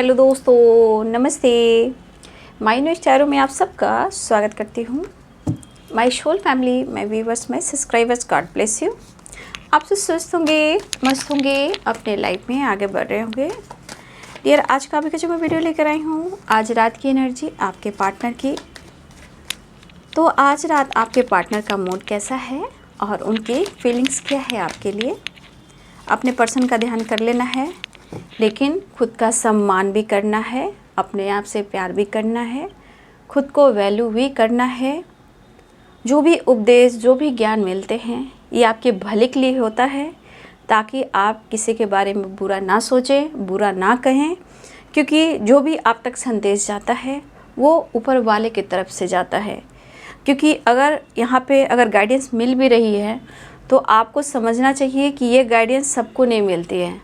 Hello दोस्तों, नमस्ते। My new स्टारो में आप सबका स्वागत करती हूँ। My whole family, my viewers, my subscribers, God bless you. आप सब स्वस्थ होंगे, मस्त होंगे, अपने लाइफ में आगे बढ़ रहे होंगे। डियर, आज का जो मैं वीडियो लेकर आई हूँ, आज रात की एनर्जी आपके पार्टनर की। तो आज रात आपके पार्टनर का मूड कैसा है और उनकी फीलिंग्स क्या है आपके लिए। अपने पर्सन का ध्यान कर लेना है, लेकिन खुद का सम्मान भी करना है, अपने आप से प्यार भी करना है, खुद को वैल्यू भी करना है। जो भी उपदेश, जो भी ज्ञान मिलते हैं, ये आपके भले के लिए होता है, ताकि आप किसी के बारे में बुरा ना सोचें, बुरा ना कहें। क्योंकि जो भी आप तक संदेश जाता है वो ऊपर वाले की तरफ से जाता है। क्योंकि अगर यहाँ पे अगर गाइडेंस मिल भी रही है तो आपको समझना चाहिए कि ये गाइडेंस सबको नहीं मिलती है।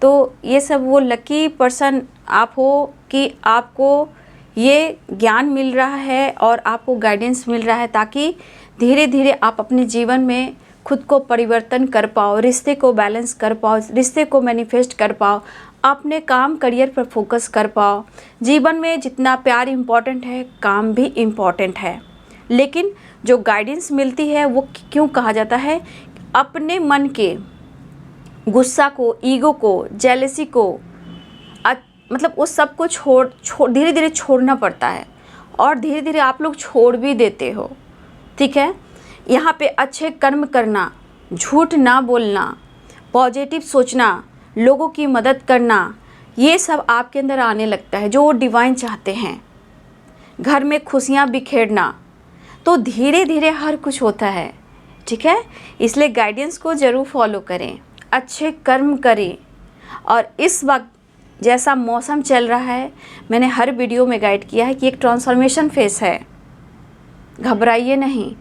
तो ये सब वो लकी पर्सन आप हो कि आपको ये ज्ञान मिल रहा है और आपको गाइडेंस मिल रहा है, ताकि धीरे धीरे आप अपने जीवन में खुद को परिवर्तन कर पाओ, रिश्ते को बैलेंस कर पाओ, रिश्ते को मैनिफेस्ट कर पाओ, अपने काम करियर पर फोकस कर पाओ। जीवन में जितना प्यार इम्पॉर्टेंट है, काम भी इम्पॉर्टेंट है। लेकिन जो गाइडेंस मिलती है वो क्यों कहा जाता है, अपने मन के गुस्सा को, ईगो को, जेलसी को, मतलब उस सब को छोड़ धीरे धीरे छोड़ना पड़ता है। और धीरे धीरे आप लोग छोड़ भी देते हो, ठीक है। यहाँ पे अच्छे कर्म करना, झूठ ना बोलना, पॉजिटिव सोचना, लोगों की मदद करना, ये सब आपके अंदर आने लगता है, जो वो डिवाइन चाहते हैं। घर में खुशियाँ बिखेरना, तो धीरे धीरे हर कुछ होता है, ठीक है। इसलिए गाइडेंस को ज़रूर फॉलो करें, अच्छे कर्म करें। और इस वक्त जैसा मौसम चल रहा है, मैंने हर वीडियो में गाइड किया है कि एक ट्रांसफॉर्मेशन फेस है। घबराइए नहीं,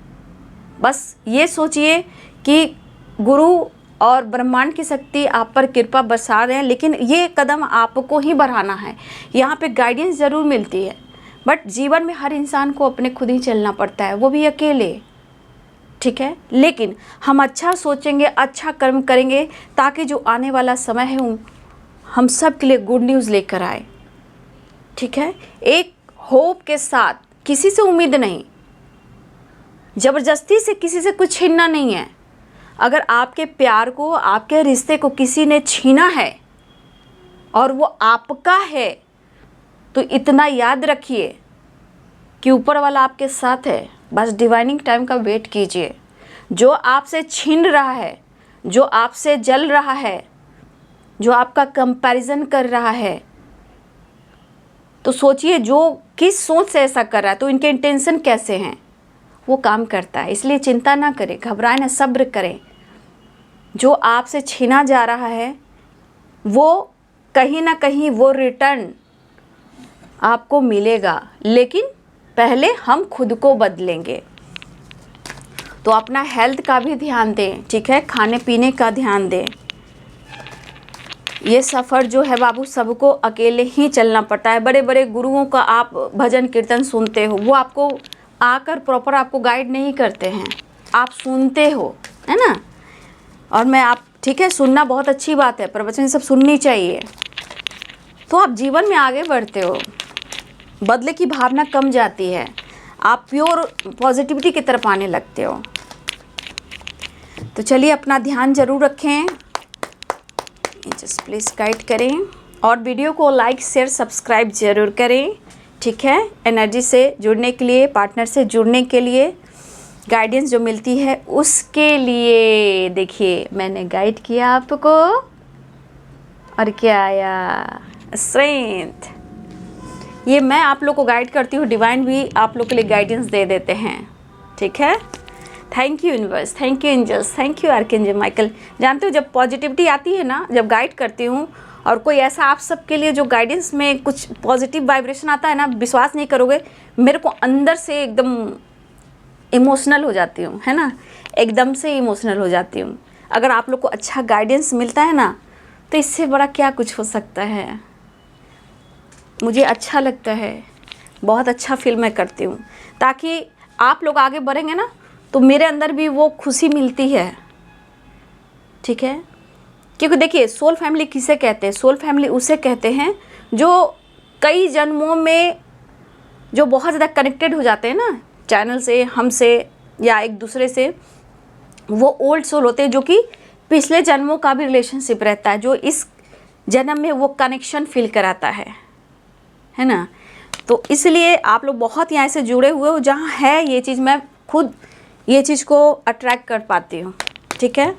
बस ये सोचिए कि गुरु और ब्रह्मांड की शक्ति आप पर कृपा बरसा रहे हैं, लेकिन ये कदम आपको ही बढ़ाना है। यहाँ पे गाइडेंस ज़रूर मिलती है, बट जीवन में हर इंसान को अपने खुद ही चलना पड़ता है, वो भी अकेले, ठीक है। लेकिन हम अच्छा सोचेंगे, अच्छा कर्म करेंगे, ताकि जो आने वाला समय है हम सब के लिए गुड न्यूज़ लेकर आए, ठीक है। एक होप के साथ, किसी से उम्मीद नहीं, ज़बरदस्ती से किसी से कुछ छीनना नहीं है। अगर आपके प्यार को, आपके रिश्ते को किसी ने छीना है और वो आपका है, तो इतना याद रखिए कि ऊपर वाला आपके साथ है। बस डिवाइनिंग टाइम का वेट कीजिए। जो आपसे छीन रहा है, जो आपसे जल रहा है, जो आपका कंपैरिजन कर रहा है, तो सोचिए जो किस सोच से ऐसा कर रहा है, तो इनके इंटेंशन कैसे हैं। वो काम करता है, इसलिए चिंता ना करें, घबराएं ना, सब्र करें। जो आपसे छीना जा रहा है वो कहीं ना कहीं वो रिटर्न आपको मिलेगा, लेकिन पहले हम खुद को बदलेंगे। तो अपना हेल्थ का भी ध्यान दें, ठीक है, खाने पीने का ध्यान दें। ये सफ़र जो है बाबू, सबको अकेले ही चलना पड़ता है। बड़े बड़े गुरुओं का आप भजन कीर्तन सुनते हो, वो आपको आकर प्रॉपर आपको गाइड नहीं करते हैं, आप सुनते हो, है ना। और मैं आप, ठीक है, सुनना बहुत अच्छी बात है, प्रवचन सब सुननी चाहिए, तो आप जीवन में आगे बढ़ते हो, बदले की भावना कम जाती है, आप प्योर पॉजिटिविटी की तरफ आने लगते हो। तो चलिए अपना ध्यान ज़रूर रखें, जस्ट प्लीज़ गाइड करें, और वीडियो को लाइक, शेयर, सब्सक्राइब ज़रूर करें, ठीक है। एनर्जी से जुड़ने के लिए, पार्टनर से जुड़ने के लिए, गाइडेंस जो मिलती है उसके लिए। देखिए मैंने गाइड किया आपको, और क्या आया, स्ट्रेंथ। ये मैं आप लोग को गाइड करती हूँ, डिवाइन भी आप लोग के लिए गाइडेंस दे देते हैं, ठीक है। Thank you universe, thank you angels, thank you archangel Michael. जानते हो जब पॉजिटिविटी आती है ना, जब गाइड करती हूँ और कोई ऐसा आप सबके लिए जो गाइडेंस में कुछ पॉजिटिव वाइब्रेशन आता है ना, विश्वास नहीं करोगे, मेरे को अंदर से एकदम इमोशनल हो जाती हूँ, है ना, एकदम से इमोशनल हो जाती हूँ। अगर आप लोग को अच्छा गाइडेंस मिलता है ना, तो इससे बड़ा क्या कुछ हो सकता है। मुझे अच्छा लगता है, बहुत अच्छा फील मैं करती हूँ, ताकि आप लोग आगे बढ़ेंगे ना, तो मेरे अंदर भी वो खुशी मिलती है, ठीक है। क्योंकि देखिए सोल फैमिली किसे कहते हैं, सोल फैमिली उसे कहते हैं जो कई जन्मों में जो बहुत ज़्यादा कनेक्टेड हो जाते हैं ना चैनल से, हमसे या एक दूसरे से, वो ओल्ड सोल होते हैं जो कि पिछले जन्मों का भी रिलेशनशिप रहता है, जो इस जन्म में वो कनेक्शन फील कराता है ना। तो इसलिए आप लोग बहुत यहाँ से जुड़े हुए हो, जहाँ है ये चीज़, मैं खुद ये चीज़ को अट्रैक्ट कर पाती हूँ, ठीक है।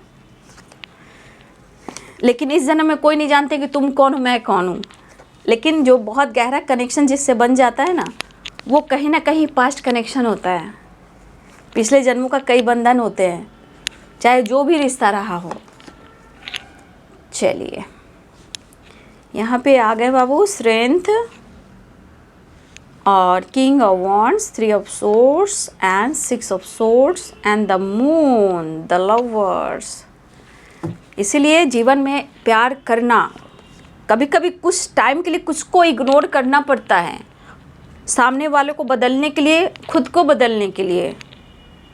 लेकिन इस जन्म में कोई नहीं जानते कि तुम कौन हो, मैं कौन हूँ। लेकिन जो बहुत गहरा कनेक्शन जिससे बन जाता है ना, वो कहीं ना कहीं पास्ट कनेक्शन होता है, पिछले जन्मों का कई बंधन होते हैं, चाहे जो भी रिश्ता रहा हो। चलिए यहाँ पे आ गए बाबू स्ट्रेंथ और king of wands, 3 of swords and 6 of swords and the moon, the lovers. इसीलिए जीवन में प्यार करना, कभी कभी कुछ टाइम के लिए कुछ को इग्नोर करना पड़ता है, सामने वाले को बदलने के लिए, खुद को बदलने के लिए,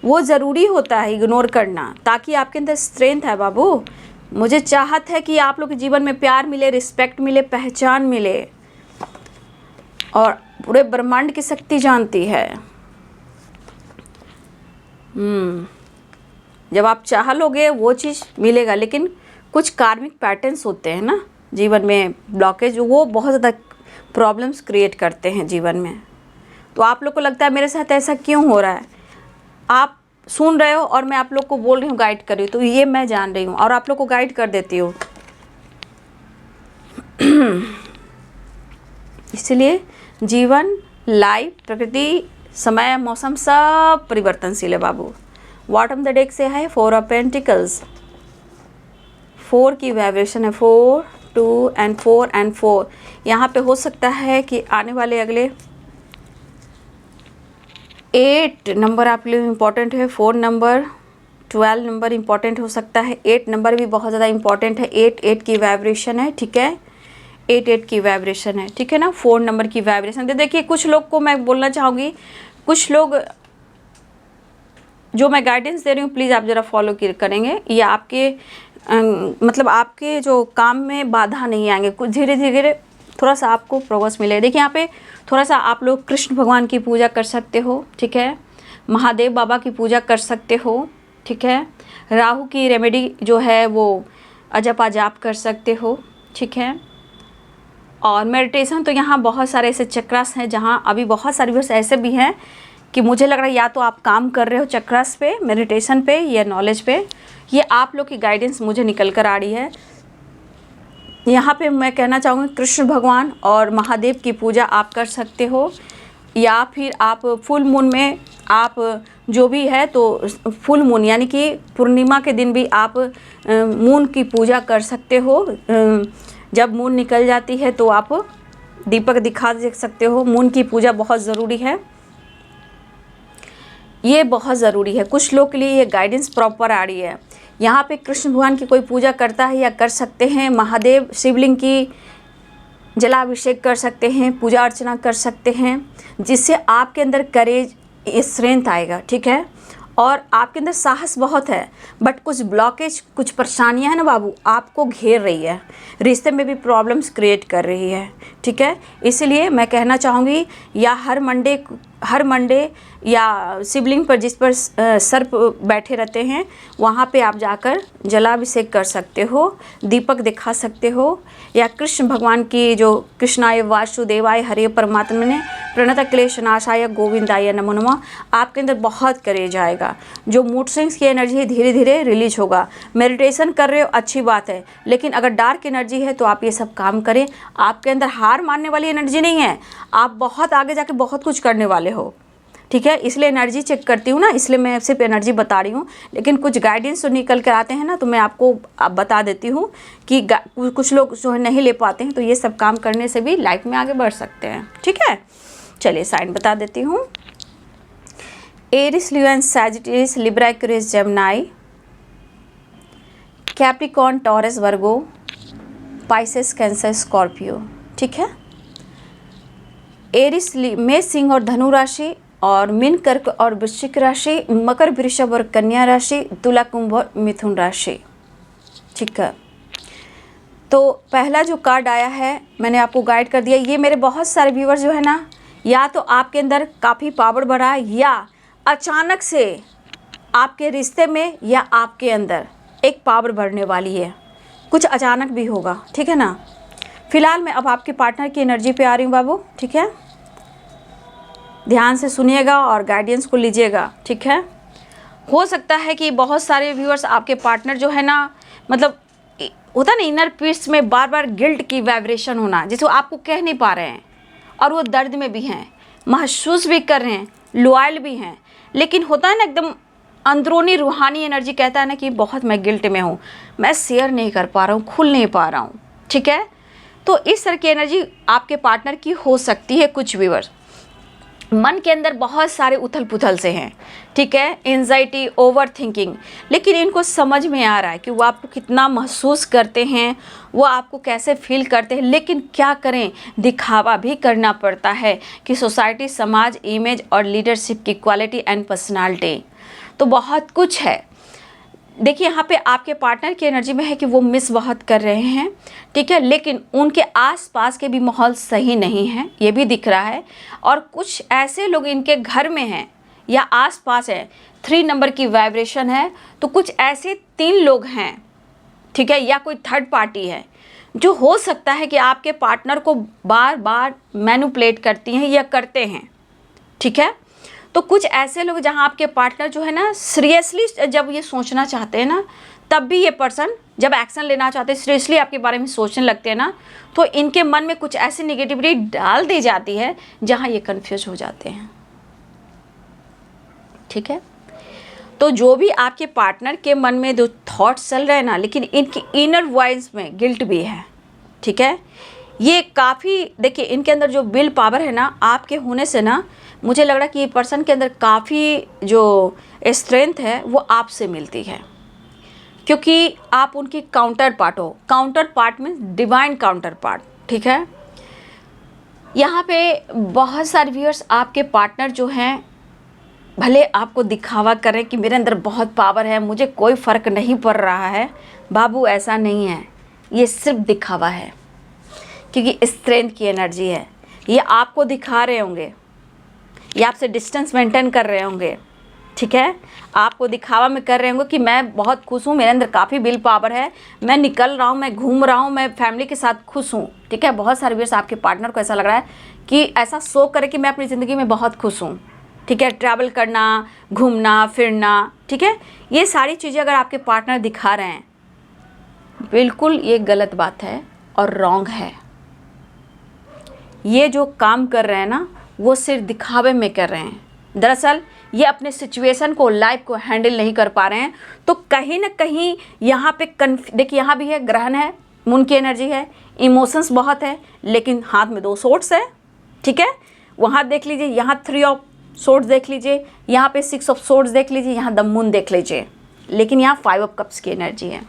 वो ज़रूरी होता है इग्नोर करना, ताकि आपके अंदर स्ट्रेंथ है बाबू। मुझे चाहत है कि आप लोग के जीवन में प्यार मिले, रिस्पेक्ट मिले, पहचान मिले, और पूरे ब्रह्मांड की शक्ति जानती है। जब आप चाह लोगे वो चीज़ मिलेगा। लेकिन कुछ कार्मिक पैटर्न्स होते हैं ना जीवन में, ब्लॉकेज, वो बहुत ज़्यादा प्रॉब्लम्स क्रिएट करते हैं जीवन में। तो आप लोग को लगता है मेरे साथ ऐसा क्यों हो रहा है, आप सुन रहे हो और मैं आप लोग को बोल रही हूँ, गाइड कर रही हूँ, तो ये मैं जान रही हूँ और आप लोग को गाइड कर देती हूँ। इसलिए जीवन, लाइफ, प्रकृति, समय, मौसम सब परिवर्तनशील है बाबू। बॉटम द डेक से है 4 ऑफ पेंटिकल्स, 4 की वाइब्रेशन है, 4, 2 एंड 4 एंड 4। यहाँ पे हो सकता है कि आने वाले अगले 8 नंबर आप लिए इम्पॉर्टेंट है, 4 नंबर, 12 नंबर इम्पॉर्टेंट हो सकता है, 8 नंबर भी बहुत ज़्यादा इम्पॉर्टेंट है। 8 की वाइब्रेशन है, ठीक है, 8 की वाइब्रेशन है, ठीक है ना। 4 नंबर की वाइब्रेशन। तो देखिए कुछ लोग को मैं बोलना चाहूँगी, कुछ लोग जो मैं गाइडेंस दे रही हूँ प्लीज़ आप ज़रा फॉलो करेंगे, ये आपके मतलब आपके जो काम में बाधा नहीं आएंगे, कुछ धीरे धीरे थोड़ा सा आपको प्रोग्रेस मिलेगा। देखिए यहाँ पे थोड़ा सा आप लोग कृष्ण भगवान की पूजा कर सकते हो, ठीक है, महादेव बाबा की पूजा कर सकते हो, ठीक है, राहु की रेमेडी जो है वो अजपा जाप कर सकते हो, ठीक है। और मेडिटेशन तो यहाँ बहुत सारे ऐसे चक्रास हैं, जहाँ अभी बहुत सारे व्यूअर्स ऐसे भी हैं कि मुझे लग रहा है या तो आप काम कर रहे हो चक्रास पे, मेडिटेशन पे या नॉलेज पे। ये आप लोग की गाइडेंस मुझे निकल कर आ रही है। यहाँ पे मैं कहना चाहूँगी कृष्ण भगवान और महादेव की पूजा आप कर सकते हो, या फिर आप फुल मून में आप जो भी है तो फुल मून यानी कि पूर्णिमा के दिन भी आप मून की पूजा कर सकते हो। जब मून निकल जाती है तो आप दीपक दिखा सकते हो। मून की पूजा बहुत ज़रूरी है, ये बहुत ज़रूरी है। कुछ लोग के लिए ये गाइडेंस प्रॉपर आ रही है। यहाँ पे कृष्ण भगवान की कोई पूजा करता है या कर सकते हैं, महादेव शिवलिंग की जलाभिषेक कर सकते हैं, पूजा अर्चना कर सकते हैं, जिससे आपके अंदर करेज, स्ट्रेंथ आएगा, ठीक है। और आपके अंदर साहस बहुत है, बट कुछ ब्लॉकेज, कुछ परेशानियां हैं ना बाबू, आपको घेर रही है, रिश्ते में भी प्रॉब्लम्स क्रिएट कर रही है, ठीक है। इसलिए मैं कहना चाहूँगी या हर मंडे या शिवलिंग पर जिस पर सर्प बैठे रहते हैं वहाँ पे आप जाकर जलाभिषेक कर सकते हो, दीपक दिखा सकते हो, या कृष्ण भगवान की जो कृष्णाय वासुदेवाय हरे परमात्मा ने प्रणत क्लेश नाशाय गोविंदाय नमो नमः, आपके अंदर बहुत करेज आएगा। जो मूड स्विंग्स की एनर्जी है धीरे धीरे रिलीज होगा। मेडिटेशन कर रहे हो अच्छी बात है, लेकिन अगर डार्क एनर्जी है तो आप ये सब काम करें। आपके अंदर हार मानने वाली एनर्जी नहीं है, आप बहुत आगे जाके बहुत कुछ करने वाले हो, ठीक है। इसलिए एनर्जी चेक करती हूँ ना, इसलिए मैं सिर्फ एनर्जी बता रही हूँ, लेकिन कुछ गाइडेंस तो निकल कर आते हैं ना, तो मैं आपको बता देती हूँ कि कुछ लोग जो है नहीं ले पाते हैं, तो ये सब काम करने से भी लाइफ में आगे बढ़ सकते हैं, ठीक है। चलिए साइन बता देती हूँ। Aries, Leo and Sagittarius, Libra, Aquarius, Gemini, Capricorn, Taurus, Virgo, Pisces, Cancer, Scorpio, ठीक है। एरिस मेष, सिंह और धनु राशि, और मीन, कर्क और वृश्चिक राशि, मकर, वृषभ और कन्या राशि, तुला, कुंभ और मिथुन राशि, ठीक है। तो पहला जो कार्ड आया है मैंने आपको गाइड कर दिया। ये मेरे बहुत सारे व्यूअर्स जो है ना, या तो आपके अंदर काफ़ी पावर बढ़ा है, या अचानक से आपके रिश्ते में या आपके अंदर एक पावर बढ़ने वाली है, कुछ अचानक भी होगा, ठीक है ना। फिलहाल मैं अब आपके पार्टनर की एनर्जी पे आ रही हूँ बाबू, ठीक है। ध्यान से सुनिएगा और गाइडेंस को लीजिएगा, ठीक है। हो सकता है कि बहुत सारे व्यूअर्स आपके पार्टनर जो है ना, मतलब होता ना इनर पीस में बार बार गिल्ट की वाइब्रेशन होना, जिसे वो आपको कह नहीं पा रहे हैं और वो दर्द में भी हैं, महसूस भी कर रहे हैं, लॉयल भी हैं, लेकिन होता है ना एकदम अंदरूनी रूहानी एनर्जी कहता है ना कि बहुत मैं गिल्ट में हूँ, मैं शेयर नहीं कर पा रहा हूँ, खुल नहीं पा रहा हूँ, ठीक है। तो इस तरह की एनर्जी आपके पार्टनर की हो सकती है। कुछ व्यूअर्स मन के अंदर बहुत सारे उथल पुथल से हैं, ठीक है, एंजाइटी, ओवर थिंकिंग, लेकिन इनको समझ में आ रहा है कि वो आपको कितना महसूस करते हैं, वो आपको कैसे फील करते हैं, लेकिन क्या करें, दिखावा भी करना पड़ता है कि सोसाइटी, समाज, इमेज और लीडरशिप की क्वालिटी एंड पर्सनालिटी, तो बहुत कुछ है। देखिए यहाँ पे आपके पार्टनर की एनर्जी में है कि वो मिस बहुत कर रहे हैं, ठीक है, लेकिन उनके आसपास के भी माहौल सही नहीं है, ये भी दिख रहा है। और कुछ ऐसे लोग इनके घर में हैं या आसपास हैं, 3 नंबर की वाइब्रेशन है, तो कुछ ऐसे 3 लोग हैं, ठीक है, या कोई थर्ड पार्टी है जो हो सकता है कि आपके पार्टनर को बार बार मैनिपुलेट करती हैं या करते हैं, ठीक है। तो कुछ ऐसे लोग जहां आपके पार्टनर जो है ना सीरियसली जब ये सोचना चाहते हैं ना, तब भी ये पर्सन जब एक्शन लेना चाहते हैं, सीरियसली आपके बारे में सोचने लगते हैं ना, तो इनके मन में कुछ ऐसी निगेटिविटी डाल दी जाती है जहां ये कंफ्यूज हो जाते हैं, ठीक है। तो जो भी आपके पार्टनर के मन में जो थॉट्स चल रहे हैं ना, लेकिन इनकी इनर वॉइस में गिल्ट भी है, ठीक है। ये काफ़ी, देखिए इनके अंदर जो विल पावर है ना, आपके होने से ना मुझे लग रहा है कि ये पर्सन के अंदर काफ़ी जो स्ट्रेंथ है वो आपसे मिलती है, क्योंकि आप उनकी काउंटर पार्ट हो। काउंटर पार्ट में डिवाइन काउंटर पार्ट, ठीक है। यहाँ पे बहुत सारे व्यूअर्स आपके पार्टनर जो हैं, भले आपको दिखावा करें कि मेरे अंदर बहुत पावर है, मुझे कोई फ़र्क नहीं पड़ रहा है, बाबू ऐसा नहीं है, ये सिर्फ दिखावा है, क्योंकि स्ट्रेंथ की एनर्जी है। ये आपको दिखा रहे होंगे, ये आपसे डिस्टेंस मेंटेन कर रहे होंगे, ठीक है, आपको दिखावा में कर रहे होंगे कि मैं बहुत खुश हूँ, मेरे अंदर काफ़ी विल पावर है, मैं निकल रहा हूँ, मैं घूम रहा हूँ, मैं फैमिली के साथ खुश हूँ, ठीक है। बहुत सारे व्यूअर्स आपके पार्टनर को ऐसा लग रहा है कि ऐसा शो करे कि मैं अपनी ज़िंदगी में बहुत खुश हूँ, ठीक है, ट्रैवल करना, घूमना फिरना, ठीक है, ये सारी चीज़ें अगर आपके पार्टनर दिखा रहे हैं, बिल्कुल ये गलत बात है और रॉन्ग है। ये जो काम कर रहे हैं ना, वो सिर्फ दिखावे में कर रहे हैं, दरअसल ये अपने सिचुएशन को, लाइफ को हैंडल नहीं कर पा रहे हैं। तो कहीं ना कहीं यहाँ पे देखिए, यहाँ भी है ग्रहण है, मून की एनर्जी है, इमोशंस बहुत है, लेकिन हाथ में 2 सोर्ड्स है, ठीक है। वहाँ देख लीजिए, यहाँ 3 ऑफ सोर्ड्स देख लीजिए, यहाँ पे 6 ऑफ सोर्ड्स देख लीजिए, यहाँ द मून देख लीजिए, लेकिन यहाँ 5 ऑफ कप्स की एनर्जी है।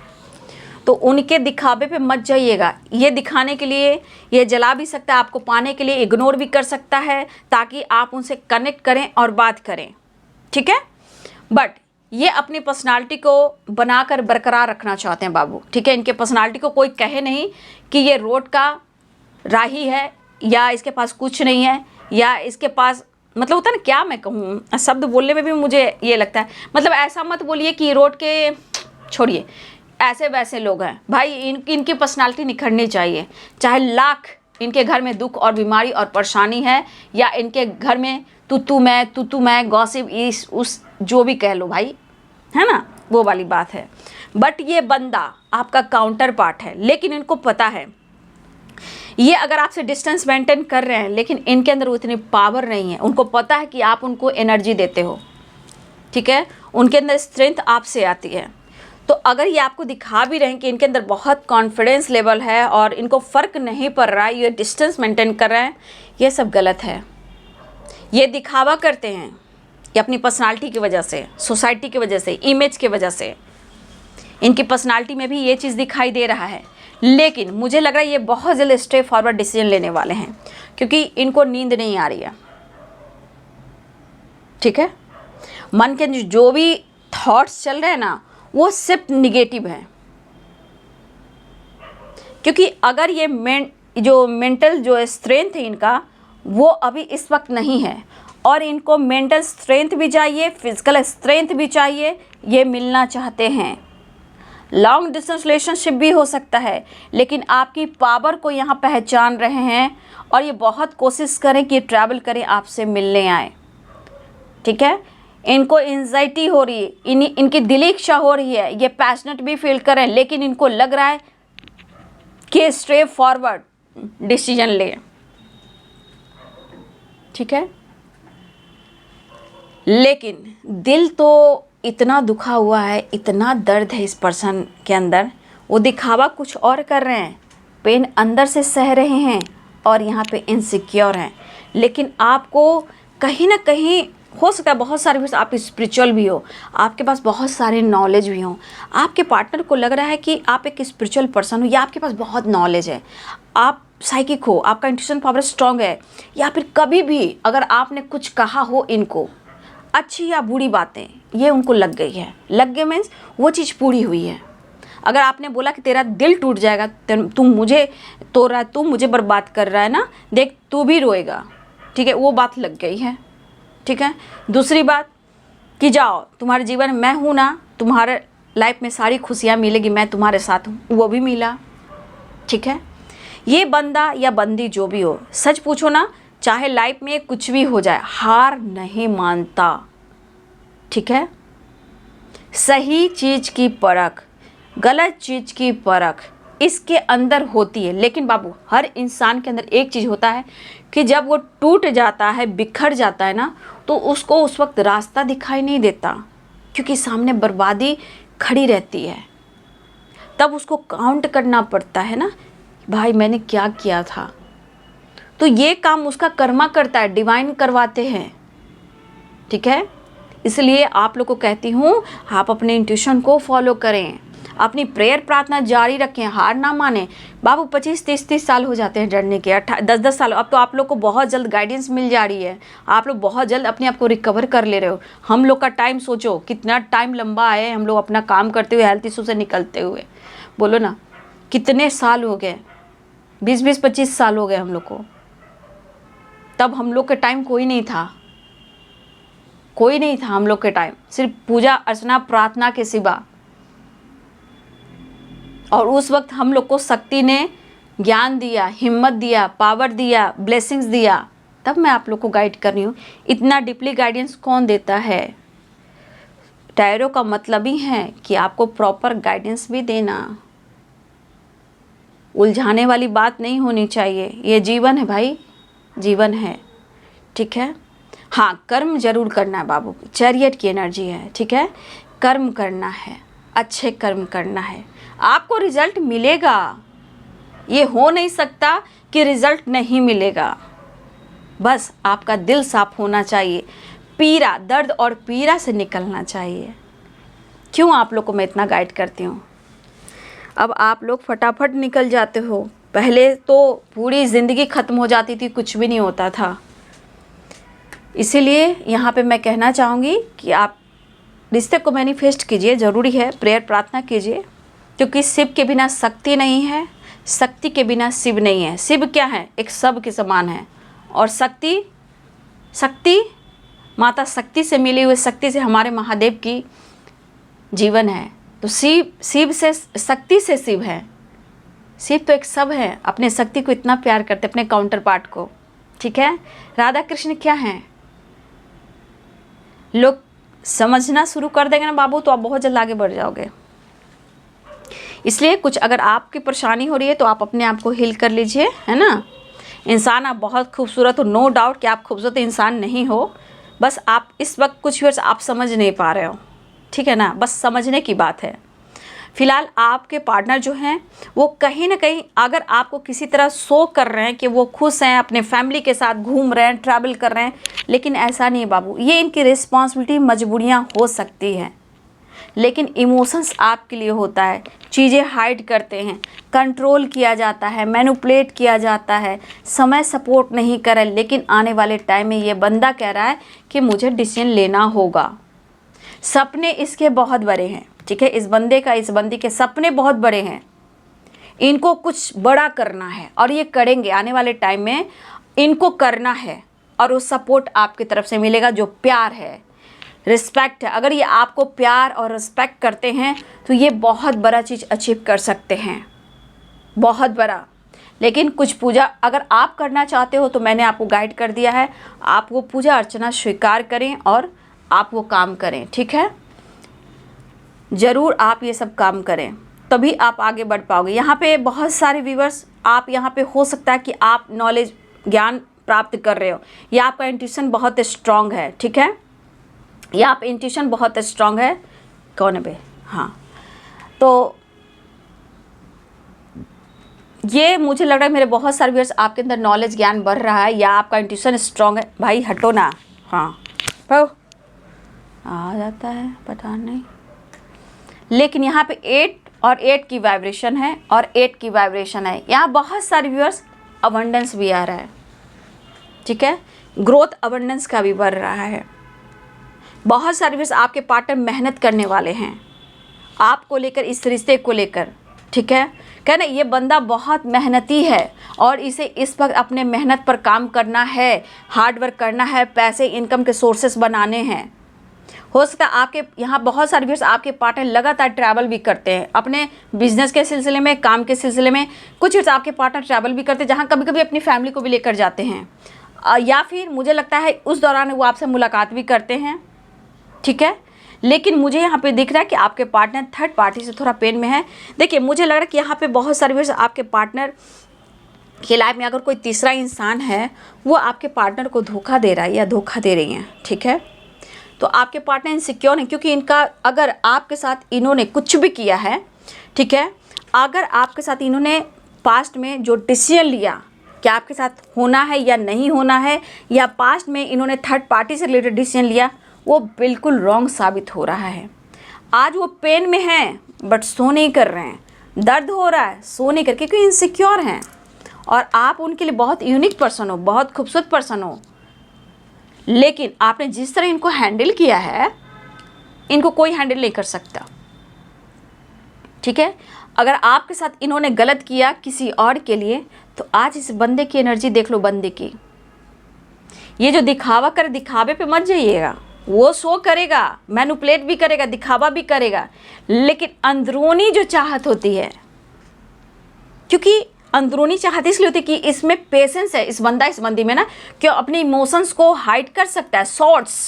तो उनके दिखावे पे मत जाइएगा। ये दिखाने के लिए ये जला भी सकता है, आपको पाने के लिए इग्नोर भी कर सकता है, ताकि आप उनसे कनेक्ट करें और बात करें, ठीक है। बट ये अपनी पर्सनालिटी को बनाकर बरकरार रखना चाहते हैं बाबू, ठीक है। इनके पर्सनालिटी को कोई कहे नहीं कि ये रोड का राही है, या इसके पास कुछ नहीं है, या इसके पास, मतलब होता है ना, क्या मैं कहूँ, शब्द बोलने में भी मुझे ये लगता है, मतलब ऐसा मत बोलिए कि रोड के, छोड़िए, ऐसे वैसे लोग हैं भाई, इनकी पर्सनालिटी निखरनी चाहिए। चाहे लाख इनके घर में दुख और बीमारी और परेशानी है, या इनके घर में तू मैं गॉसिप, इस उस जो भी कह लो भाई, है ना, वो वाली बात है। बट ये बंदा आपका काउंटर पार्ट है, लेकिन इनको पता है, ये अगर आपसे डिस्टेंस मेंटेन कर रहे हैं, लेकिन इनके अंदर उतनी पावर नहीं है। उनको पता है कि आप उनको एनर्जी देते हो, ठीक है, उनके अंदर स्ट्रेंथ आपसे आती है। तो अगर ये आपको दिखा भी रहे हैं कि इनके अंदर बहुत कॉन्फिडेंस लेवल है और इनको फ़र्क नहीं पड़ रहा है, ये डिस्टेंस मेंटेन कर रहे हैं, ये सब गलत है। ये दिखावा करते हैं, ये अपनी पर्सनालिटी की वजह से, सोसाइटी की वजह से, इमेज की वजह से, इनकी पर्सनालिटी में भी ये चीज़ दिखाई दे रहा है। लेकिन मुझे लग रहा है ये बहुत जल्द स्ट्रेट फॉरवर्ड डिसीजन लेने वाले हैं, क्योंकि इनको नींद नहीं आ रही है, ठीक है। मन के जो भी थॉट्स चल रहे हैं ना, वो सिर्फ निगेटिव है, क्योंकि अगर ये जो मेंटल जो स्ट्रेंथ है इनका, वो अभी इस वक्त नहीं है, और इनको मेंटल स्ट्रेंथ भी चाहिए, फिजिकल स्ट्रेंथ भी चाहिए, ये मिलना चाहते हैं। लॉन्ग डिस्टेंस रिलेशनशिप भी हो सकता है, लेकिन आपकी पावर को यहाँ पहचान रहे हैं और ये बहुत कोशिश करें कि ट्रैवल करें, आपसे मिलने आए। ठीक है, इनको एंजाइटी हो रही है, इनकी दिली इच्छा हो रही है, ये पैशनेट भी फील करें, लेकिन इनको लग रहा है कि स्ट्रेट फॉरवर्ड डिसीजन ले। ठीक है, लेकिन दिल तो इतना दुखा हुआ है, इतना दर्द है इस पर्सन के अंदर, वो दिखावा कुछ और कर रहे हैं, पेन अंदर से सह रहे हैं और यहाँ पे इनसिक्योर हैं। लेकिन आपको कहीं ना कहीं हो सकता है, बहुत सारे आप स्पिरिचुअल भी हो, आपके पास बहुत सारे नॉलेज भी हो, आपके पार्टनर को लग रहा है कि आप एक स्पिरिचुअल पर्सन हो या आपके पास बहुत नॉलेज है, आप साइकिक हो, आपका इंट्यूशन पावर स्ट्रांग है, या फिर कभी भी अगर आपने कुछ कहा हो इनको, अच्छी या बुरी बातें, ये उनको लग गई है। लग गए मीन्स वो चीज़ पूरी हुई है। अगर आपने बोला कि तेरा दिल टूट जाएगा, तुम मुझे तोड़ रहा है, तू मुझे बर्बाद कर रहा है ना, देख तू भी रोएगा। ठीक है, वो बात लग गई है। ठीक है, दूसरी बात कि जाओ, तुम्हारे जीवन में मैं हूँ ना, तुम्हारे लाइफ में सारी खुशियाँ मिलेगी, मैं तुम्हारे साथ हूँ, वो भी मिला। ठीक है, ये बंदा या बंदी जो भी हो, सच पूछो ना, चाहे लाइफ में कुछ भी हो जाए, हार नहीं मानता। ठीक है, सही चीज़ की परख, गलत चीज़ की परख इसके अंदर होती है। लेकिन बाबू, हर इंसान के अंदर एक चीज़ होता है कि जब वो टूट जाता है, बिखर जाता है ना, तो उसको उस वक्त रास्ता दिखाई नहीं देता, क्योंकि सामने बर्बादी खड़ी रहती है। तब उसको काउंट करना पड़ता है ना, भाई मैंने क्या किया था। तो ये काम उसका कर्मा करता है, डिवाइन करवाते हैं। ठीक है, इसलिए आप लोग को कहती हूँ, आप अपने इंट्यूशन को फॉलो करें, अपनी प्रेयर प्रार्थना जारी रखें, हार ना माने। बाबू 25-30 साल हो जाते हैं जर्नी के, 10-10 साल। अब तो आप लोग को बहुत जल्द गाइडेंस मिल जा रही है, आप लोग बहुत जल्द अपने आप को रिकवर कर ले रहे हो। हम लोग का टाइम सोचो कितना टाइम लंबा है, हम लोग अपना काम करते हुए, हेल्थ इशू से निकलते हुए। बोलो ना, कितने साल हो गए, 20-25 साल हो गए हम लोग को। तब हम लोग के टाइम कोई नहीं था, कोई नहीं था हम लोग के टाइम, सिर्फ पूजा अर्चना प्रार्थना के सिवा। और उस वक्त हम लोग को शक्ति ने ज्ञान दिया, हिम्मत दिया, पावर दिया, ब्लेसिंग्स दिया, तब मैं आप लोग को गाइड कर रही हूँ। इतना डीपली गाइडेंस कौन देता है? टैरो का मतलब ही है कि आपको प्रॉपर गाइडेंस भी देना, उलझाने वाली बात नहीं होनी चाहिए। ये जीवन है भाई, जीवन है। ठीक है, हाँ, कर्म जरूर करना है बाबू, चैरियट की एनर्जी है। ठीक है, कर्म करना है, अच्छे कर्म करना है, आपको रिजल्ट मिलेगा। ये हो नहीं सकता कि रिजल्ट नहीं मिलेगा। बस आपका दिल साफ होना चाहिए, पीड़ा, दर्द और पीड़ा से निकलना चाहिए। क्यों आप लोग को मैं इतना गाइड करती हूँ? अब आप लोग फटाफट निकल जाते हो, पहले तो पूरी ज़िंदगी ख़त्म हो जाती थी, कुछ भी नहीं होता था। इसीलिए यहाँ पे मैं कहना चाहूँगी कि आप रिश्ते को मैनिफेस्ट कीजिए, ज़रूरी है, प्रेयर प्रार्थना कीजिए, क्योंकि शिव के बिना शक्ति नहीं है, शक्ति के बिना शिव नहीं है। शिव क्या है? एक सब के समान है, और शक्ति माता शक्ति से मिली हुई शक्ति से हमारे महादेव की जीवन है। तो शिव से शक्ति से शिव है, शिव तो एक सब है, अपने शक्ति को इतना प्यार करते, अपने काउंटर पार्ट को। ठीक है, राधा कृष्ण क्या हैं? लोग समझना शुरू कर देंगे ना बाबू, तो आप बहुत जल्द आगे बढ़ जाओगे। इसलिए कुछ अगर आपकी परेशानी हो रही है तो आप अपने आप को हील कर लीजिए, है ना। इंसान आप बहुत खूबसूरत हो, नो डाउट कि आप खूबसूरत इंसान नहीं हो, बस आप इस वक्त कुछ वर्ष आप समझ नहीं पा रहे हो। ठीक है ना, बस समझने की बात है। फिलहाल आपके पार्टनर जो हैं वो कहीं ना कहीं अगर आपको किसी तरह शो कर रहे हैं कि वो खुश हैं, अपने फैमिली के साथ घूम रहे हैं, ट्रैवल कर रहे हैं, लेकिन ऐसा नहीं है बाबू। ये इनकी रिस्पॉन्सिबिलिटी, मजबूरियां हो सकती हैं, लेकिन इमोशंस आपके लिए होता है। चीज़ें हाइड करते हैं, कंट्रोल किया जाता है, मैनिपुलेट किया जाता है, समय सपोर्ट नहीं करे। लेकिन आने वाले टाइम में ये बंदा कह रहा है कि मुझे डिसीजन लेना होगा। सपने इसके बहुत बड़े हैं। ठीक है, इस बंदे के सपने बहुत बड़े हैं। इनको कुछ बड़ा करना है और ये करेंगे, आने वाले टाइम में इनको करना है और वो सपोर्ट आपकी तरफ से मिलेगा, जो प्यार है, रिस्पेक्ट है। अगर ये आपको प्यार और रिस्पेक्ट करते हैं तो ये बहुत बड़ा चीज़ अचीव कर सकते हैं, बहुत बड़ा। लेकिन कुछ पूजा अगर आप करना चाहते हो तो मैंने आपको गाइड कर दिया है, आप वो पूजा अर्चना स्वीकार करें और आप वो काम करें, ठीक है। ज़रूर आप ये सब काम करें, तभी आप आगे बढ़ पाओगे। यहाँ पे बहुत सारे व्यूअर्स, आप यहाँ पे हो सकता है कि आप नॉलेज ज्ञान प्राप्त कर रहे हो, या आपका इंट्यूशन बहुत स्ट्रांग है, ठीक है, या आप इंट्यूशन बहुत स्ट्रांग है। कौन है बे? हाँ, तो ये मुझे लग रहा है मेरे बहुत सारे व्यूअर्स, आपके अंदर नॉलेज ज्ञान बढ़ रहा है या आपका इंट्यूशन स्ट्रांग है। भाई हटो ना, हाँ तो आ जाता है, पता नहीं। लेकिन यहाँ पे 8 और 8 की वाइब्रेशन है और 8 की वाइब्रेशन है। यहाँ बहुत सारे व्यूअर्स अबंडेंस भी आ रहा है, ठीक है, ग्रोथ अबंडेंस का भी बढ़ रहा है। बहुत सारे व्यूअर्स आपके पार्टनर मेहनत करने वाले हैं आपको लेकर, इस रिश्ते को लेकर, ठीक है। कहना ये बंदा बहुत मेहनती है और इसे इस वक्त अपने मेहनत पर काम करना है, हार्ड वर्क करना है, पैसे इनकम के सोर्सेस बनाने हैं। हो सकता है आपके यहाँ बहुत सारे व्यूअर्स, आपके पार्टनर लगातार ट्रैवल भी करते हैं अपने बिजनेस के सिलसिले में, काम के सिलसिले में। कुछ व्यूअर्स आपके पार्टनर ट्रैवल भी करते हैं जहाँ कभी कभी अपनी फैमिली को भी लेकर जाते हैं, या फिर मुझे लगता है उस दौरान वो आपसे मुलाकात भी करते हैं, ठीक है। लेकिन मुझे यहाँ पे दिख रहा है कि आपके पार्टनर थर्ड पार्टी से थोड़ा पेन में है। देखिए मुझे लग रहा है कि यहाँ पे बहुत सारे व्यूअर्स, आपके पार्टनर की लाइफ में अगर कोई तीसरा इंसान है वो आपके पार्टनर को धोखा दे रहा है या धोखा दे रही हैं, ठीक है। तो आपके पार्टनर इनसिक्योर हैं क्योंकि इनका, अगर आपके साथ इन्होंने कुछ भी किया है, ठीक है, अगर आपके साथ इन्होंने पास्ट में जो डिसीजन लिया कि आपके साथ होना है या नहीं होना है, या पास्ट में इन्होंने थर्ड पार्टी से रिलेटेड डिसीजन लिया, वो बिल्कुल रॉन्ग साबित हो रहा है। आज वो पेन में हैं बट सो नहीं कर रहे हैं, दर्द हो रहा है, सो नहीं कर, क्योंकि इनसिक्योर हैं और आप उनके लिए बहुत यूनिक पर्सन हो, बहुत खूबसूरत पर्सन हो। लेकिन आपने जिस तरह इनको हैंडल किया है, इनको कोई हैंडल नहीं कर सकता, ठीक है। अगर आपके साथ इन्होंने गलत किया किसी और के लिए, तो आज इस बंदे की एनर्जी देख लो, बंदे की। ये जो दिखावा करे, दिखावे पे मत जाइएगा। वो शो करेगा, मैनिपुलेट भी करेगा, दिखावा भी करेगा, लेकिन अंदरूनी जो चाहत होती है, क्योंकि अंदरूनी चाहत इसलिए होती है कि इसमें पेशेंस है, इस बंदी में ना, क्यों अपने इमोशंस को हाइड कर सकता है। शॉर्ट्स